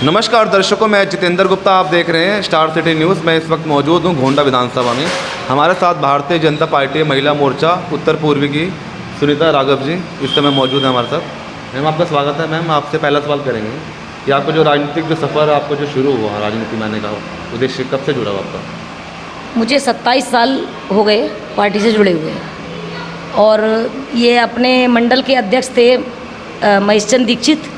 नमस्कार दर्शकों, मैं जितेंद्र गुप्ता, आप देख रहे हैं स्टार सिटी न्यूज़। मैं इस वक्त मौजूद हूं गोंडा विधानसभा में। हमारे साथ भारतीय जनता पार्टी महिला मोर्चा उत्तर पूर्वी की सुनीता राघव जी इस समय मौजूद है हमारे साथ। मैम, आपका स्वागत है। मैम, आपसे पहला सवाल करेंगे कि आपका जो राजनीतिक जो सफ़र आपको जो शुरू हुआ राजनीति में आने का उद्देश्य कब से जुड़ा हुआ आपका? मुझे 27 साल हो गए पार्टी से जुड़े हुए, और ये अपने मंडल के अध्यक्ष थे महेशचंद दीक्षित,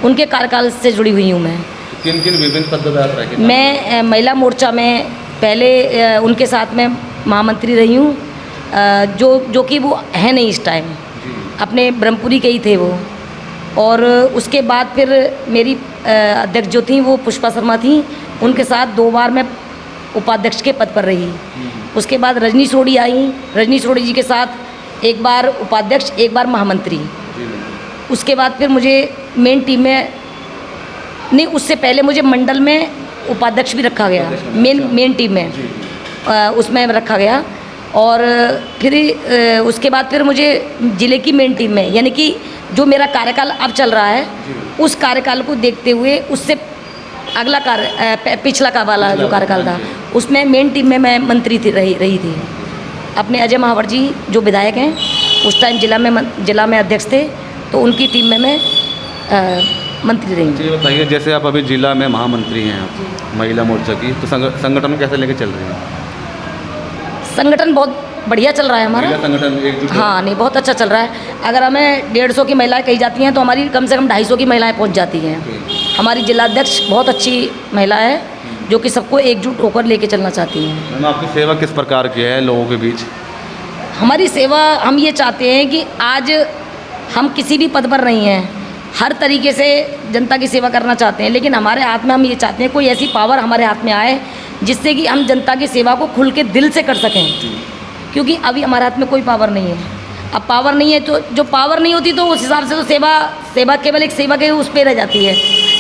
उनके कार्यकाल से जुड़ी हुई हूँ मैं। किन किन विभिन्न पदों पर आप रहे? मैं महिला मोर्चा में पहले उनके साथ में महामंत्री रही हूँ, जो कि वो है नहीं इस टाइम, अपने ब्रह्मपुरी के ही थे वो। और उसके बाद फिर मेरी अध्यक्ष जो थी वो पुष्पा शर्मा थी, उनके साथ 2 बार मैं उपाध्यक्ष के पद पर रही। उसके बाद रजनी सोढ़ी आई, रजनी सोढ़ी जी के साथ 1 बार उपाध्यक्ष, 1 बार महामंत्री। उसके बाद फिर मुझे मेन टीम में नहीं, उससे पहले मुझे मंडल में उपाध्यक्ष भी रखा गया, मेन टीम में उसमें रखा गया। और फिर उसके बाद फिर मुझे ज़िले की मेन टीम में, यानी कि जो मेरा कार्यकाल अब चल रहा है उस कार्यकाल को देखते हुए उससे अगला पिछला का वाला जो कार्यकाल था उसमें मेन टीम में मैं मंत्री रही थी। अपने अजय महावर जी जो विधायक हैं उस टाइम जिला में अध्यक्ष थे, तो उनकी टीम में मैं मंत्री रही। जी बताइए, जैसे आप अभी जिला में महामंत्री हैं आप महिला मोर्चा की, तो संगठन कैसे लेके चल रहे हैं? संगठन बहुत बढ़िया चल रहा है हमारा संगठन एकजुट। हाँ, नहीं, बहुत अच्छा चल रहा है। अगर हमें 150 की महिलाएं कही जाती हैं तो हमारी कम से कम 250 की महिलाएं पहुंच जाती हैं। हमारी जिलाध्यक्ष बहुत अच्छी महिला है जो कि सबको एकजुट होकर लेके चलना चाहती हैं। मैम, आपकी सेवा किस प्रकार की है लोगों के बीच? हमारी सेवा, हम ये चाहते हैं कि आज हम किसी भी पद पर नहीं हैं, हर तरीके से जनता की सेवा करना चाहते हैं, लेकिन हमारे हाथ में हम ये चाहते हैं कोई ऐसी पावर हमारे हाथ में आए जिससे कि हम जनता की सेवा को खुल के दिल से कर सकें, क्योंकि अभी हमारे हाथ में कोई पावर नहीं है। अब पावर नहीं है तो जो पावर नहीं होती तो उस हिसाब से तो सेवा केवल एक सेवा के उस पर रह जाती है।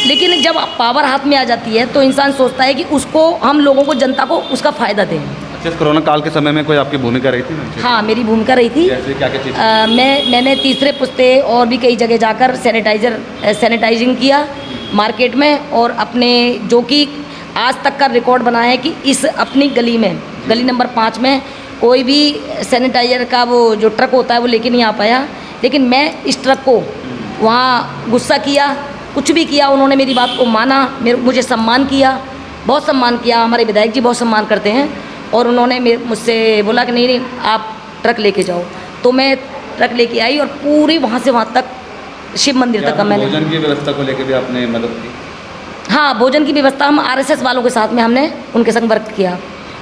लेकिन जब पावर हाथ में आ जाती है तो इंसान सोचता है कि उसको, हम लोगों को, जनता को उसका फ़ायदा दें। इस कोरोना काल के समय में कोई आपकी भूमिका रही थी? हाँ, मेरी भूमिका रही थी। जैसे क्या चीज़? मैंने तीसरे पुस्ते और भी कई जगह जाकर सैनिटाइजिंग किया मार्केट में, और अपने जो कि आज तक का रिकॉर्ड बनाया है कि इस अपनी गली नंबर 5 में कोई भी सैनिटाइज़र का वो जो ट्रक होता है वो लेके नहीं आ पाया, लेकिन मैं इस ट्रक को वहाँ गुस्सा किया, कुछ भी किया, उन्होंने मेरी बात को माना, मुझे सम्मान किया, बहुत सम्मान किया। हमारे विधायक जी बहुत सम्मान करते हैं, और उन्होंने मुझसे बोला कि नहीं आप ट्रक लेके जाओ। तो मैं ट्रक लेके आई और पूरी वहाँ से वहाँ तक शिव मंदिर तक का मैंने। भोजन की व्यवस्था को लेकर भी आपने मदद की? हाँ, भोजन की व्यवस्था हम RSS वालों के साथ में हमने उनके संग वर्क किया,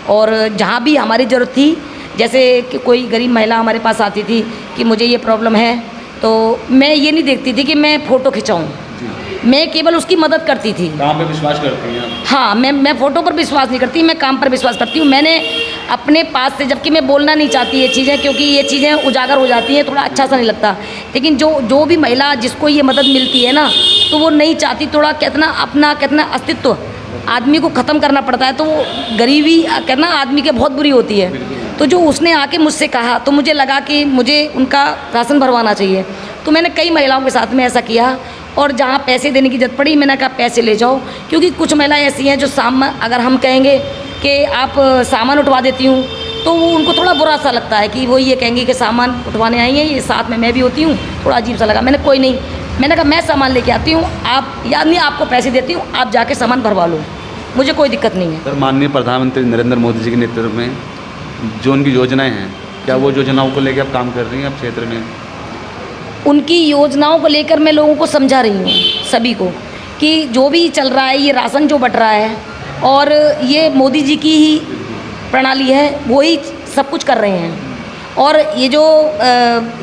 और जहाँ भी हमारी ज़रूरत थी, जैसे कि कोई गरीब महिला हमारे पास आती थी कि मुझे ये प्रॉब्लम है, तो मैं ये नहीं देखती थी कि मैं फ़ोटो खिंचाऊँ, मैं केवल उसकी मदद करती थी। काम पे विश्वास करती हैं? हाँ, मैं फ़ोटो पर विश्वास नहीं करती, मैं काम पर विश्वास करती हूँ। मैंने अपने पास से, जबकि मैं बोलना नहीं चाहती ये चीज़ें, क्योंकि ये चीज़ें उजागर हो जाती हैं, थोड़ा अच्छा सा नहीं लगता, लेकिन जो भी महिला जिसको ये मदद मिलती है ना, तो वो नहीं चाहती, थोड़ा कितना अस्तित्व आदमी को ख़त्म करना पड़ता है, तो वो गरीबी कहना आदमी के बहुत बुरी होती है। तो जो उसने आके मुझसे कहा तो मुझे लगा कि मुझे उनका राशन भरवाना चाहिए, तो मैंने कई महिलाओं के साथ में ऐसा किया, और जहाँ पैसे देने की जरूरत पड़ी मैंने कहा पैसे ले जाओ, क्योंकि कुछ महिलाएं ऐसी हैं जो अगर हम कहेंगे कि आप सामान उठवा देती हूँ तो वो उनको थोड़ा बुरा सा लगता है कि वो ये कहेंगे कि सामान उठवाने आई हैं, ये साथ में मैं भी होती हूँ, थोड़ा अजीब सा लगा। मैंने कोई नहीं, मैंने कहा मैं सामान लेके आती हूँ, आप याद नहीं, आपको पैसे देती हूँ, आप जाके सामान भरवा लो, मुझे कोई दिक्कत नहीं है। सर, माननीय प्रधानमंत्री नरेंद्र मोदी जी के नेतृत्व में जो उनकी योजनाएं हैं, क्या वो योजनाओं को लेकर आप काम कर रही हैं आप क्षेत्र में? उनकी योजनाओं को लेकर मैं लोगों को समझा रही हूँ, सभी को, कि जो भी चल रहा है, ये राशन जो बट रहा है, और ये मोदी जी की ही प्रणाली है, वो ही सब कुछ कर रहे हैं। और ये जो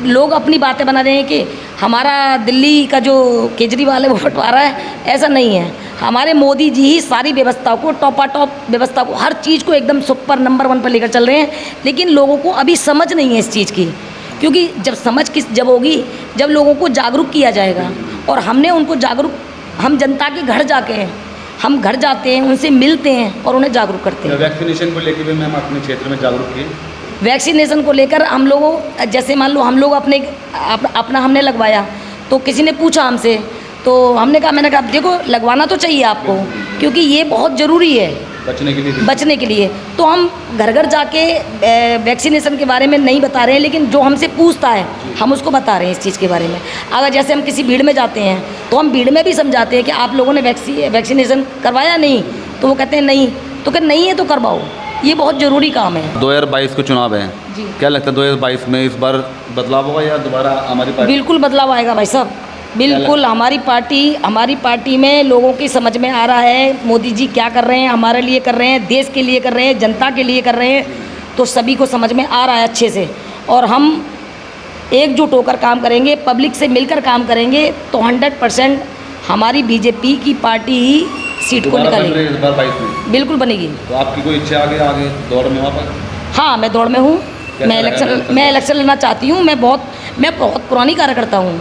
लोग अपनी बातें बना रहे हैं कि हमारा दिल्ली का जो केजरीवाल है वो बंटवारा है, ऐसा नहीं है। हमारे मोदी जी ही सारी व्यवस्था को, टॉप व्यवस्था को, हर चीज़ को एकदम सुपर नंबर 1 पर लेकर चल रहे हैं, लेकिन लोगों को अभी समझ नहीं है इस चीज़ की, क्योंकि जब होगी, जब लोगों को जागरूक किया जाएगा। और हमने उनको हम जनता के घर हम घर जाते हैं, उनसे मिलते हैं और उन्हें जागरूक करते हैं। वैक्सीनेशन को लेकर भी मैम अपने क्षेत्र में जागरूक किए? वैक्सीनेशन को लेकर हम लोगों, जैसे मान लो हम लोग अपना हमने लगवाया, तो किसी ने पूछा हमसे, तो मैंने कहा देखो लगवाना तो चाहिए आपको, क्योंकि ये बहुत ज़रूरी है बचने के लिए। तो हम घर घर जाके वैक्सीनेशन के बारे में नहीं बता रहे हैं, लेकिन जो हमसे पूछता है हम उसको बता रहे हैं इस चीज़ के बारे में। अगर जैसे हम किसी भीड़ में जाते हैं तो हम भीड़ में भी समझाते हैं कि आप लोगों ने वैक्सीनेशन करवाया नहीं, तो वो कहते हैं नहीं, तो कहते नहीं है तो करवाओ, ये बहुत ज़रूरी काम है। 2022 को चुनाव है जी। क्या लगता है 2022 में इस बार बदलाव होगा या दोबारा हमारी पार्टी? बिल्कुल बदलाव आएगा भाई साहब, बिल्कुल। हमारी पार्टी में लोगों की समझ में आ रहा है मोदी जी क्या कर रहे हैं, हमारे लिए कर रहे हैं, देश के लिए कर रहे हैं, जनता के लिए कर रहे हैं, तो सभी को समझ में आ रहा है अच्छे से। और हम एकजुट होकर काम करेंगे, पब्लिक से मिलकर काम करेंगे, तो 100% हमारी बीजेपी की पार्टी ही सीट को निकालेगी। इस बार 22 में बिल्कुल बनेगी। तो आपकी कोई इच्छा आगे दौड़ में वहाँ पर? हाँ, मैं दौड़ में हूँ, मैं इलेक्शन लड़ना चाहती हूँ। मैं बहुत पुरानी कार्यकर्ता हूँ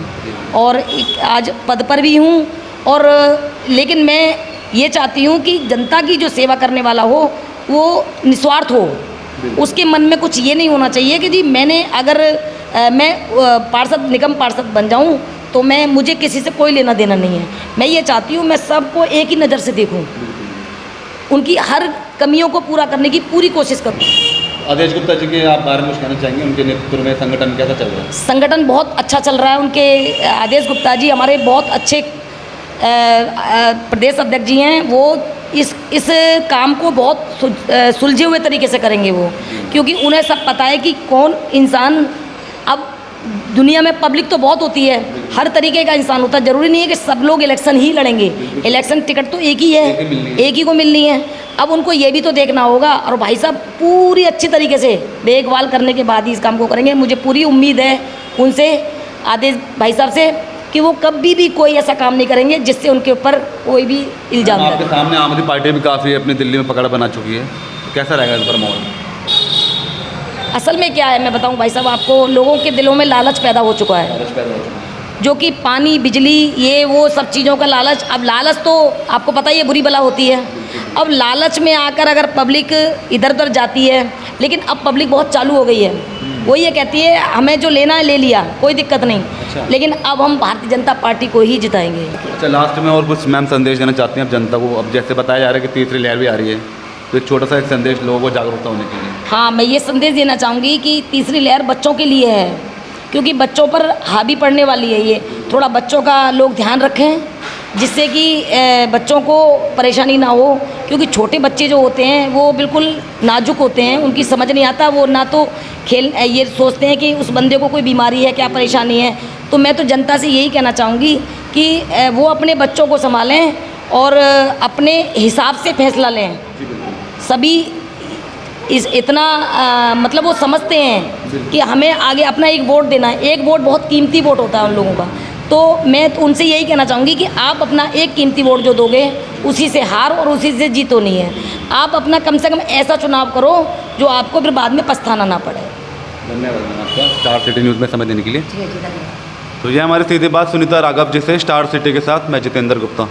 और आज पद पर भी हूँ, और लेकिन मैं ये चाहती हूँ कि जनता की जो सेवा करने वाला हो वो निस्वार्थ हो, उसके मन में कुछ ये नहीं होना चाहिए कि जी मैंने अगर मैं निगम पार्षद बन जाऊँ तो मुझे किसी से कोई लेना देना नहीं है। मैं ये चाहती हूँ मैं सबको एक ही नज़र से देखूँ, उनकी हर कमियों को पूरा करने की पूरी कोशिश करूँ। आदेश गुप्ता जी के आप बारे में कुछ कहना चाहेंगे? उनके नेतृत्व में संगठन कैसा चल रहा है? संगठन बहुत अच्छा चल रहा है। उनके आदेश गुप्ता जी हमारे बहुत अच्छे प्रदेश अध्यक्ष जी हैं। वो इस काम को बहुत सुलझे हुए तरीके से करेंगे वो, क्योंकि उन्हें सब पता है कि कौन इंसान, अब दुनिया में पब्लिक तो बहुत होती है, हर तरीके का इंसान होता है, ज़रूरी नहीं है कि सब लोग इलेक्शन ही लड़ेंगे। इलेक्शन टिकट तो एक ही है, एक ही को मिलनी है। अब उनको ये भी तो देखना होगा, और भाई साहब पूरी अच्छी तरीके से देखभाल करने के बाद ही इस काम को करेंगे। मुझे पूरी उम्मीद है उनसे, आदेश भाई साहब से, कि वो कभी भी कोई ऐसा काम नहीं करेंगे जिससे उनके ऊपर कोई भी इल्ज़ाम आपके सामने आम आदमी पार्टी भी काफ़ी अपनी दिल्ली में पकड़ बना चुकी है, कैसा रहेगा इस पर माहौल? असल में क्या है मैं बताऊं भाई साहब आपको, लोगों के दिलों में लालच पैदा हो चुका है, जो कि पानी, बिजली, ये वो सब चीज़ों का लालच। अब लालच तो आपको पता ही है बुरी बला होती है। अब लालच में आकर अगर पब्लिक इधर उधर जाती है, लेकिन अब पब्लिक बहुत चालू हो गई है। वो ये कहती है हमें जो लेना है ले लिया, कोई दिक्कत नहीं। अच्छा। लेकिन अब हम भारतीय जनता पार्टी को ही जिताएंगे। अच्छा, लास्ट में और कुछ मैम संदेश देना चाहती हैं आप जनता को? अब जैसे बताया जा रहा है कि तीसरी लहर भी आ रही है, तो एक छोटा सा एक संदेश लोगों को जागरूकता होने के लिए। हाँ, मैं ये संदेश देना चाहूँगी कि तीसरी लहर बच्चों के लिए है, क्योंकि बच्चों पर हावी पड़ने वाली है ये। थोड़ा बच्चों का लोग ध्यान रखें, जिससे कि बच्चों को परेशानी ना हो, क्योंकि छोटे बच्चे जो होते हैं वो बिल्कुल नाजुक होते हैं, उनकी समझ नहीं आता, वो ना तो ये सोचते हैं कि उस बंदे को कोई बीमारी है, क्या परेशानी है। तो मैं तो जनता से यही कहना चाहूँगी कि वो अपने बच्चों को संभालें और अपने हिसाब से फैसला लें। सभी इतना मतलब वो समझते हैं कि हमें आगे अपना एक वोट देना है। एक वोट बहुत कीमती वोट होता है उन लोगों का। तो मैं तो उनसे यही कहना चाहूँगी कि आप अपना एक कीमती वोट जो दोगे, उसी से हार और उसी से जीत होनी है। आप अपना कम से कम ऐसा चुनाव करो जो आपको फिर बाद में पछताना ना पड़े। धन्यवाद आपका स्टार सिटी न्यूज़ में समय देने के लिए। जी धन्यवाद। तो ये हमारी सीधी बात सुनीता राघव जी से, स्टार सिटी के साथ मैं जितेंद्र गुप्ता।